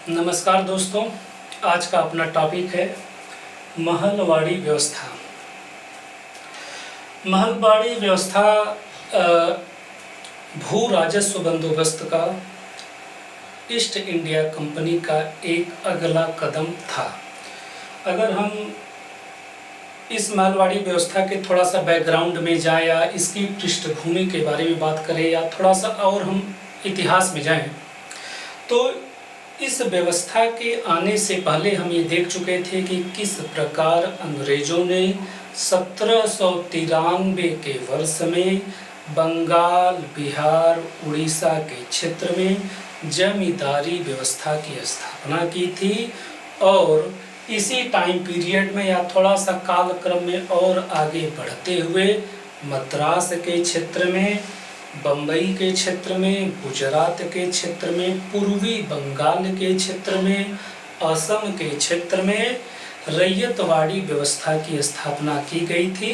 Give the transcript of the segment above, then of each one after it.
नमस्कार दोस्तों, आज का अपना टॉपिक है महलवाड़ी व्यवस्था। महलवाड़ी व्यवस्था भू राजस्व बंदोबस्त का ईस्ट इंडिया कंपनी का एक अगला कदम था। अगर हम इस महलवाड़ी व्यवस्था के थोड़ा सा बैकग्राउंड में जाएं या इसकी पृष्ठभूमि के बारे में बात करें या थोड़ा सा और हम इतिहास में जाएं, तो इस व्यवस्था के आने से पहले हम ये देख चुके थे कि किस प्रकार अंग्रेजों ने 1793 के वर्ष में बंगाल, बिहार, उड़ीसा के क्षेत्र में जमींदारी व्यवस्था की स्थापना की थी और इसी टाइम पीरियड में या थोड़ा सा कालक्रम में और आगे बढ़ते हुए मद्रास के क्षेत्र में, बम्बई के क्षेत्र में, गुजरात के क्षेत्र में, पूर्वी बंगाल के क्षेत्र में, असम के क्षेत्र में रैयतवाड़ी व्यवस्था की स्थापना की गई थी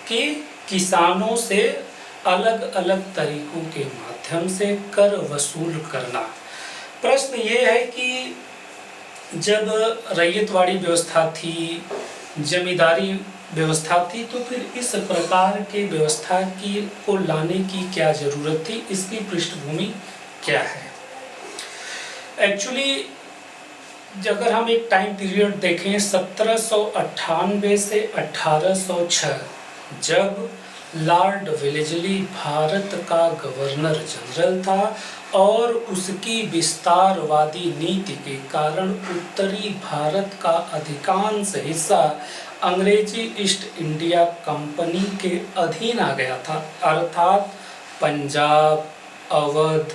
कि किसानों से अलग अलग तरीकों के माध्यम से कर वसूल करना। प्रश्न ये है कि जब रैयतवाड़ी व्यवस्था थी, जमींदारी व्यवस्था थी, तो फिर इस प्रकार के व्यवस्था को लाने की क्या ज़रूरत थी, इसकी पृष्ठभूमि क्या है। एक्चुअली अगर हम एक टाइम पीरियड देखें 1798 से 1806, जब लॉर्ड वेलेस्ली भारत का गवर्नर जनरल था और उसकी विस्तारवादी नीति के कारण उत्तरी भारत का अधिकांश हिस्सा अंग्रेजी ईस्ट इंडिया कंपनी के अधीन आ गया था, अर्थात पंजाब, अवध,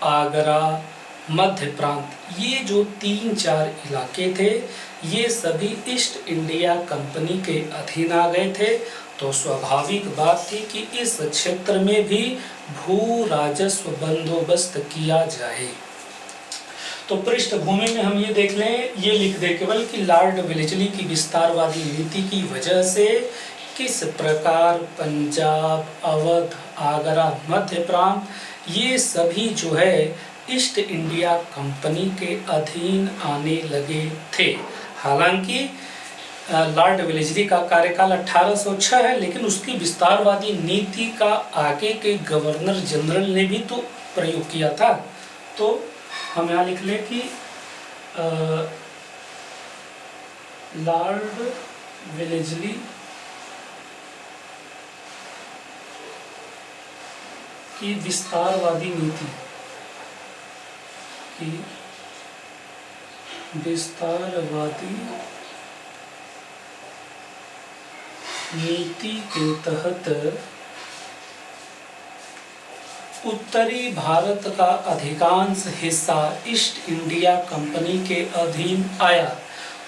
आगरा, मध्य प्रांत, ये जो 3-4 इलाके थे, ये सभी ईस्ट इंडिया कंपनी के अधीन आ गए थे। तो स्वाभाविक बात थी कि इस क्षेत्र में भी भू राजस्व बंदोबस्त किया जाए। तो पृष्ठभूमि में हम ये देख लें, ये लिख दे केवल कि लॉर्ड वेलेस्ली की विस्तारवादी नीति की वजह से किस प्रकार पंजाब, अवध, आगरा, मध्य प्रांत, ये सभी जो है ईस्ट इंडिया कंपनी के अधीन आने लगे थे। हालांकि लॉर्ड वेलेस्ली का कार्यकाल 1806 है, लेकिन उसकी विस्तारवादी नीति का आगे के गवर्नर जनरल ने भी तो प्रयोग किया था। तो हम यहाँ लिख लें कि लॉर्ड वेलेस्ली की विस्तारवादी नीति के तहत उत्तरी भारत का अधिकांश हिस्सा ईस्ट इंडिया कंपनी के अधीन आया।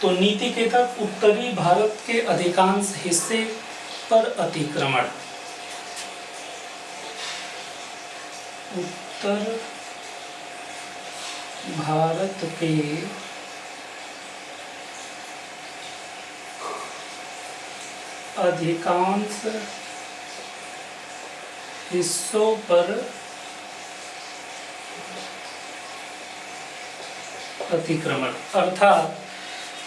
तो नीति के तहत उत्तरी भारत के अधिकांश हिस्से पर अतिक्रमण, उत्तर भारत के अधिकांश हिस्सों पर अतिक्रमण, अर्थात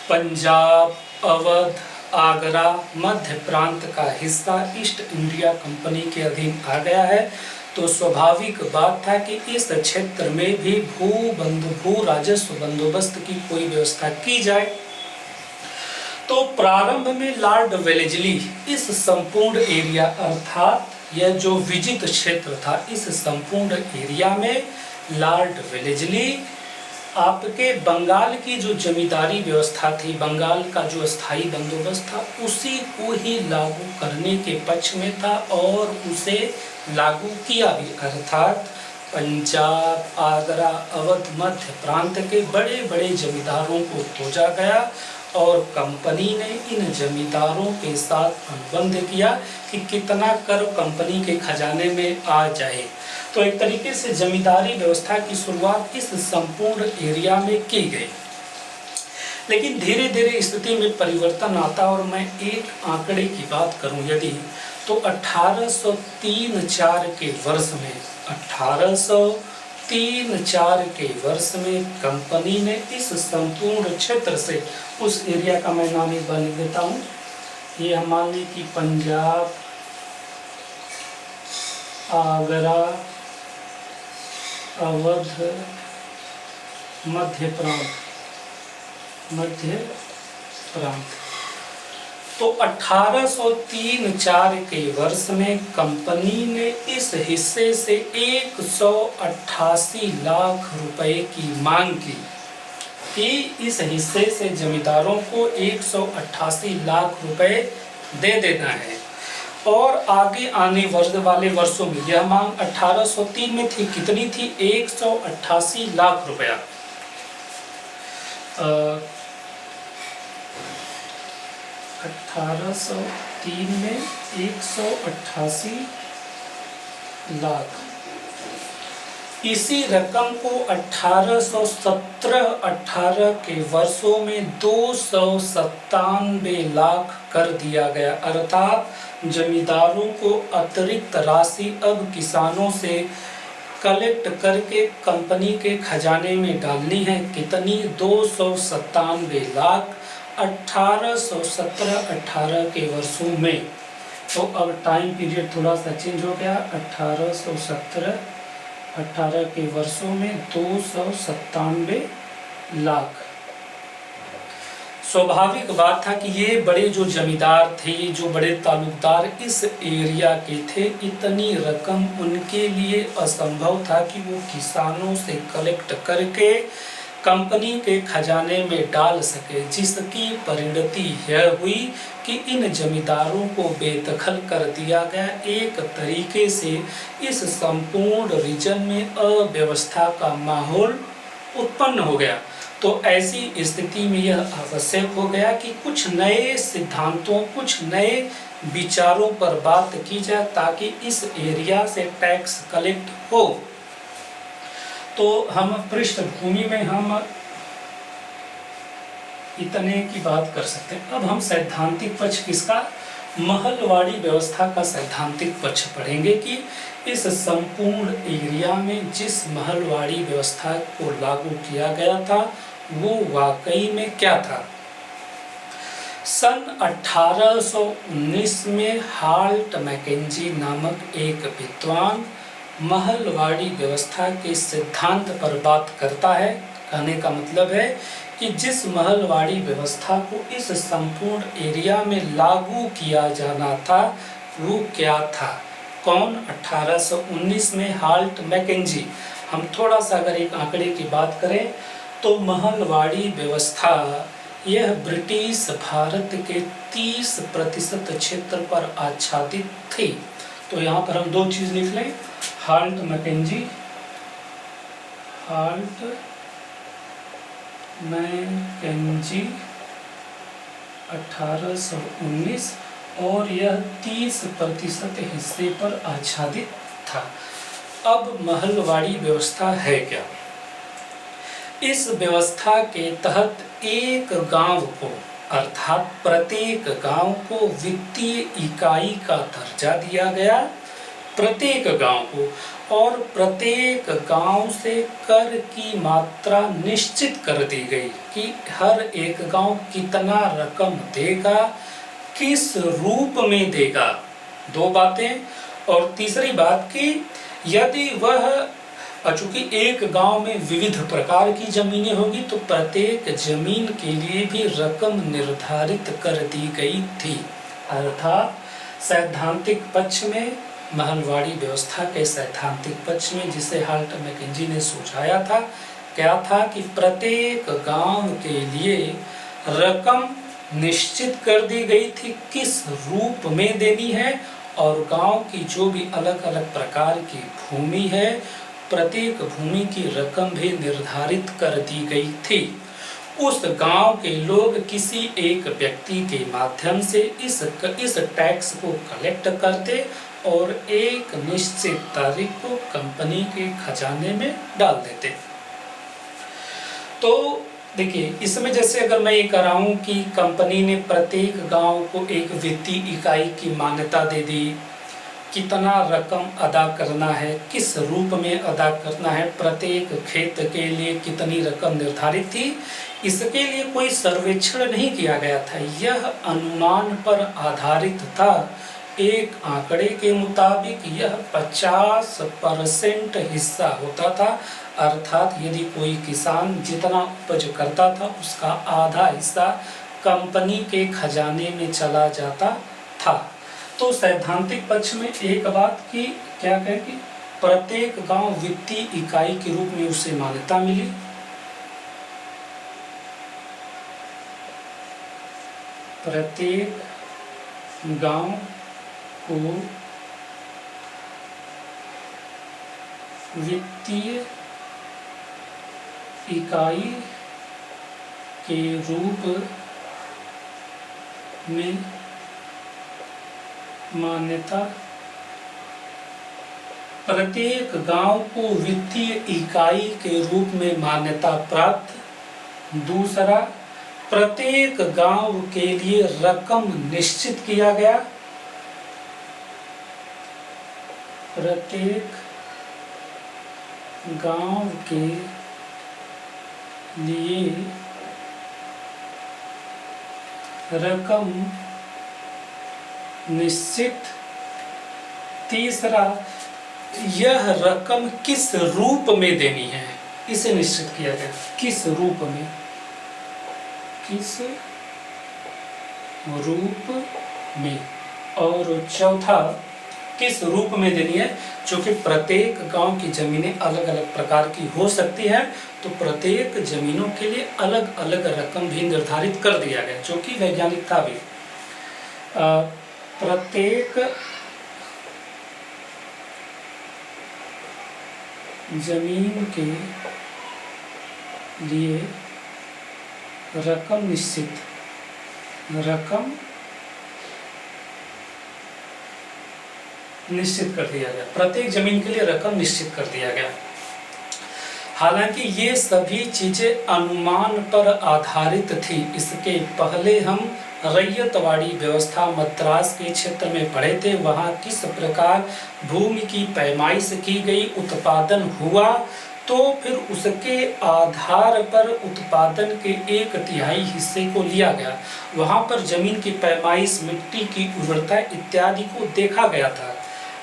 पंजाब, अवध, आगरा, मध्य प्रांत का हिस्सा ईस्ट इंडिया कंपनी के अधीन आ गया है। तो स्वाभाविक बात था कि इस क्षेत्र में भी भू राजस्व बंदोबस्त की कोई व्यवस्था की जाए। तो प्रारंभ में लॉर्ड वेलेस्ली इस संपूर्ण एरिया, अर्थात यह जो विजित क्षेत्र था, इस संपूर्ण एरिया में लॉर्ड वेलेस्ली आपके बंगाल की जो जमींदारी व्यवस्था थी, बंगाल का जो स्थायी बंदोबस्त था, उसी को ही लागू करने के पक्ष में था और उसे लागू किया भी। अर्थात पंजाब, आगरा, अवध, मध्य प्रांत के बड़े बड़े जमींदारों को खोजा गया और कंपनी ने इन जमींदारों के साथ अनुबंध किया कि कितना कर कंपनी के खजाने में आ जाए। तो एक तरीके से जमींदारी व्यवस्था की शुरुआत इस संपूर्ण एरिया में की गई। लेकिन धीरे धीरे स्थिति में परिवर्तन आता और मैं एक आंकड़े की बात करूं यदि, तो 1803-4 के वर्ष में 1800 1903-4 के वर्ष में कंपनी ने इस संपूर्ण क्षेत्र से, उस एरिया का मैं नाम एक बार लिख देता हूँ, ये हम मान ली कि पंजाब, आगरा, अवध, मध्य प्रांत, तो 1803-4 के वर्ष में कंपनी ने इस हिस्से से 188 लाख रुपए की मांग की कि इस हिस्से से जमींदारों को 188 लाख रुपए दे देना है। और आगे आने वाले वर्षों में यह मांग 1803 में थी, कितनी थी? 188 लाख रुपया। 1803 में 188 लाख। इसी रकम को 1817-18 के वर्षों में 297 लाख कर दिया गया। अर्थात जमींदारों को अतिरिक्त राशि अब किसानों से कलेक्ट करके कंपनी के खजाने में डालनी है। कितनी? 297 लाख 1817-18 के वर्षों में। तो अब टाइम पीरियड थोड़ा सा चेंज हो गया। 1817-18 के वर्षों में 297 लाख। स्वाभाविक बात था कि ये बड़े जो जमींदार थे, जो बड़े तालुकदार इस एरिया के थे, इतनी रकम उनके लिए असंभव था कि वो किसानों से कलेक्ट करके कंपनी के खजाने में डाल सके, जिसकी परिणति यह हुई कि इन जमींदारों को बेदखल कर दिया गया। एक तरीके से इस संपूर्ण रीजन में अव्यवस्था का माहौल उत्पन्न हो गया। तो ऐसी स्थिति में यह आवश्यक हो गया कि कुछ नए सिद्धांतों, कुछ नए विचारों पर बात की जाए ताकि इस एरिया से टैक्स कलेक्ट हो। तो हम पृष्ठभूमि में हम इतने की बात कर सकते हैं। अब हम सैद्धांतिक पक्ष किसका? महलवाड़ी व्यवस्था का सैद्धांतिक पक्ष पढ़ेंगे कि इस संपूर्ण एरिया में जिस महलवाड़ी व्यवस्था को लागू किया गया था वो वाकई में क्या था। सन 1819 में हाल्ट मैकेंजी नामक एक विद्वान महलवाड़ी व्यवस्था के सिद्धांत पर बात करता है। कहने का मतलब है कि जिस महलवाड़ी व्यवस्था को इस संपूर्ण एरिया में लागू किया जाना था वो क्या था। कौन? 1819 में हाल्ट मैकेंजी। हम थोड़ा सा अगर एक आंकड़े की बात करें तो महलवाड़ी व्यवस्था यह ब्रिटिश भारत के 30% क्षेत्र पर आच्छादित थी। तो यहाँ पर हम दो चीज़ लिख लें, हाल्ट मैकेंजी, हाल्ट मैकेंजी 1819, और यह 30% हिस्से पर आच्छादित था। अब महलवाड़ी व्यवस्था है क्या? इस व्यवस्था के तहत एक गांव को, अर्थात प्रत्येक गांव को वित्तीय इकाई का दर्जा दिया गया, प्रत्येक गांव को, और प्रत्येक गांव से कर की मात्रा निश्चित कर दी गई कि हर एक गांव कितना रकम देगा, किस रूप में देगा। दो बातें। और तीसरी बात कि यदि वह, चूंकि एक गांव में विविध प्रकार की जमीनें होगी तो प्रत्येक जमीन के लिए भी रकम निर्धारित कर दी गई थी। अर्थात सैद्धांतिक पक्ष में, महलवाड़ी व्यवस्था के सैद्धांतिक पक्ष में, जिसे हाल्ट मैकेंजी ने सुझाया था, क्या था कि प्रत्येक गांव के लिए रकम निश्चित कर दी गई थी किस रूप में देनी है, और गांव की जो भी अलग अलग प्रकार की भूमि है प्रत्येक भूमि की रकम भी निर्धारित कर दी गई थी। उस गांव के लोग किसी एक व्यक्ति के माध्यम से इस टैक्स को कलेक्ट करते और एक निश्चित तारीख को कंपनी के खजाने में डाल देते। तो देखिए, इसमें जैसे अगर मैं ये कह रहा हूँ कि कंपनी ने प्रत्येक गांव को एक वित्तीय इकाई की मान्यता दे दी, कितना रकम अदा करना है, किस रूप में अदा करना है, प्रत्येक खेत के लिए कितनी रकम निर्धारित थी, इसके लिए कोई सर्वेक्षण नहीं किया गया था। यह अनुमान पर आधारित था। एक आंकड़े के मुताबिक यह 50% हिस्सा होता था, अर्थात यदि कोई किसान जितना उपज करता था उसका आधा हिस्सा कंपनी के खजाने में चला जाता था। तो सैद्धांतिक पक्ष में एक बात की क्या कहें कि प्रत्येक गांव वित्तीय इकाई के रूप में उसे मान्यता मिली। प्रत्येक गांव को वित्तीय इकाई के रूप में मान्यता, प्रत्येक गांव को वित्तीय इकाई के रूप में मान्यता प्राप्त। दूसरा, प्रत्येक गांव के लिए रकम निश्चित किया गया। प्रत्येक गांव के लिए रकम निश्चित। तीसरा, यह रकम किस रूप में देनी है, इसे निश्चित किया गया। किस रूप में, किस रूप में। और चौथा, किस रूप में देनी है, क्योंकि प्रत्येक गांव की जमीनें अलग अलग प्रकार की हो सकती है, तो प्रत्येक जमीनों के लिए अलग अलग रकम भी निर्धारित कर दिया गया, जो कि वैज्ञानिक था भी। प्रत्येक जमीन के लिए रकम निश्चित, रकम निश्चित कर दिया गया। प्रत्येक जमीन के लिए रकम निश्चित कर दिया गया। हालांकि ये सभी चीजें अनुमान पर आधारित थी। इसके पहले हम रैयतवाड़ी व्यवस्था मद्रास के क्षेत्र में पढ़े थे। वहाँ किस प्रकार भूमि की पैमाइश की गई, उत्पादन हुआ, तो फिर उसके आधार पर उत्पादन के 1/3 हिस्से को लिया गया। वहाँ पर जमीन की पैमाइश, मिट्टी की उर्वरता इत्यादि को देखा गया था,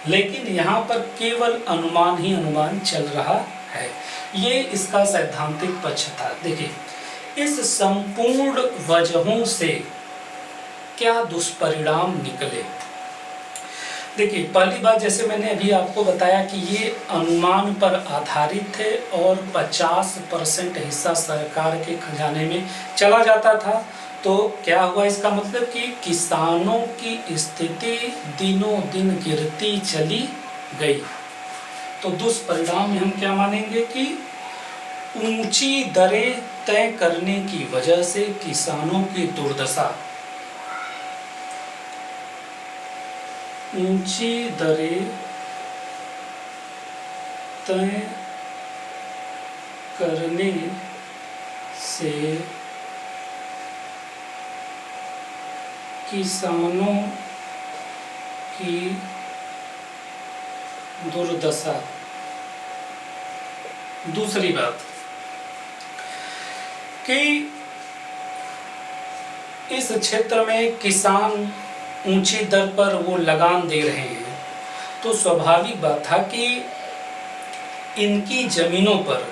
लेकिन यहाँ पर केवल अनुमान ही अनुमान चल रहा है। ये इसका सैद्धांतिक पक्ष था। देखिए, इस संपूर्ण वजहों से क्या दुष्परिणाम निकले। देखिए, पहली बात, जैसे मैंने अभी आपको बताया कि ये अनुमान पर आधारित थे और 50% हिस्सा सरकार के खजाने में चला जाता था। तो क्या हुआ, इसका मतलब कि किसानों की स्थिति दिनों दिन गिरती चली गई। तो दुष्परिणाम में हम क्या मानेंगे कि ऊंची दरें तय करने की वजह से किसानों की दुर्दशा, ऊंची दरें तय करने से किसानों की दुर्दशा। दूसरी बात कि इस क्षेत्र में किसान ऊंची दर पर वो लगान दे रहे हैं, तो स्वाभाविक बात था कि इनकी जमीनों पर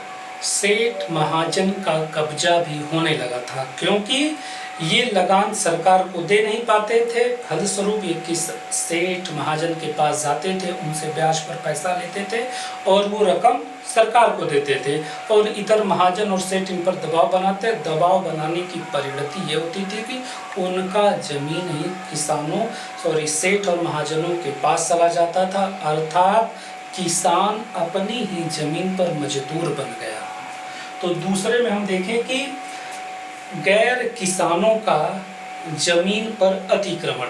सेठ महाजन का कब्जा भी होने लगा था, क्योंकि ये लगान सरकार को दे नहीं पाते थे। फलस्वरूप ये किस सेठ महाजन के पास जाते थे, उनसे ब्याज पर पैसा लेते थे और वो रकम सरकार को देते थे, और इधर महाजन और सेठ इन पर दबाव बनाते। दबाव बनाने की परिणति ये होती थी कि उनका जमीन ही किसानों सेठ और महाजनों के पास चला जाता था, अर्थात किसान अपनी ही जमीन पर मजदूर बन गया। तो दूसरे में हम देखें कि गैर किसानों का जमीन पर अतिक्रमण,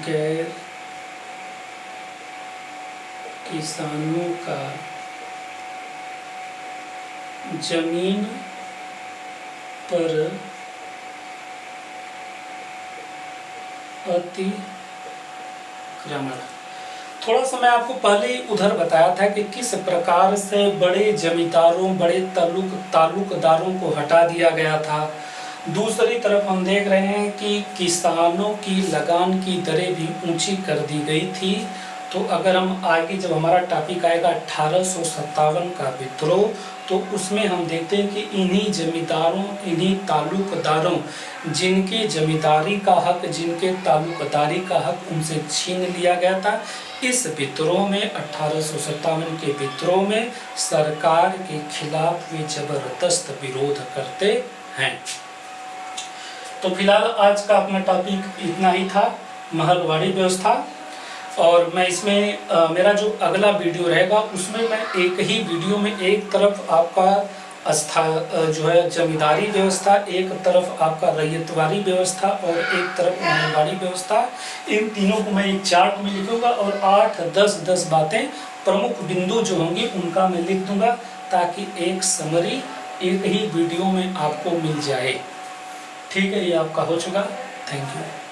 गैर किसानों का जमीन पर अतिक्रमण। थोड़ा सा मैं आपको पहले ही उधर बताया था कि किस प्रकार से बड़े जमींदारों, बड़े ताल्लुकदारों को हटा दिया गया था। दूसरी तरफ हम देख रहे हैं कि किसानों की लगान की दरें भी ऊंची कर दी गई थी। तो अगर हम आगे जब हमारा टॉपिक आएगा 1857 का विद्रोह, तो उसमें हम देखते हैं कि इन्हीं जमींदारों, इन्हीं ताल्लुकदारों, जिनके जमींदारी का हक, जिनके ताल्लुकदारी का हक उनसे छीन लिया गया था, इस विद्रोह में 1857 के विद्रोह में सरकार के खिलाफ वे जबरदस्त विरोध करते हैं। तो फिलहाल आज का अपना टॉपिक इतना ही था, महलवाड़ी व्यवस्था। और मैं इसमें मेरा जो अगला वीडियो रहेगा उसमें मैं एक ही वीडियो में एक तरफ आपका जो है जमींदारी व्यवस्था, एक तरफ आपका रैयतवाड़ी व्यवस्था और एक तरफ महलवाड़ी व्यवस्था, इन तीनों को मैं एक चार्ट में लिखूंगा और 8-10 बातें प्रमुख बिंदु जो होंगे उनका मैं लिख दूंगा, ताकि एक समरी एक ही वीडियो में आपको मिल जाए। ठीक है, ये आपका हो चुका। Thank you.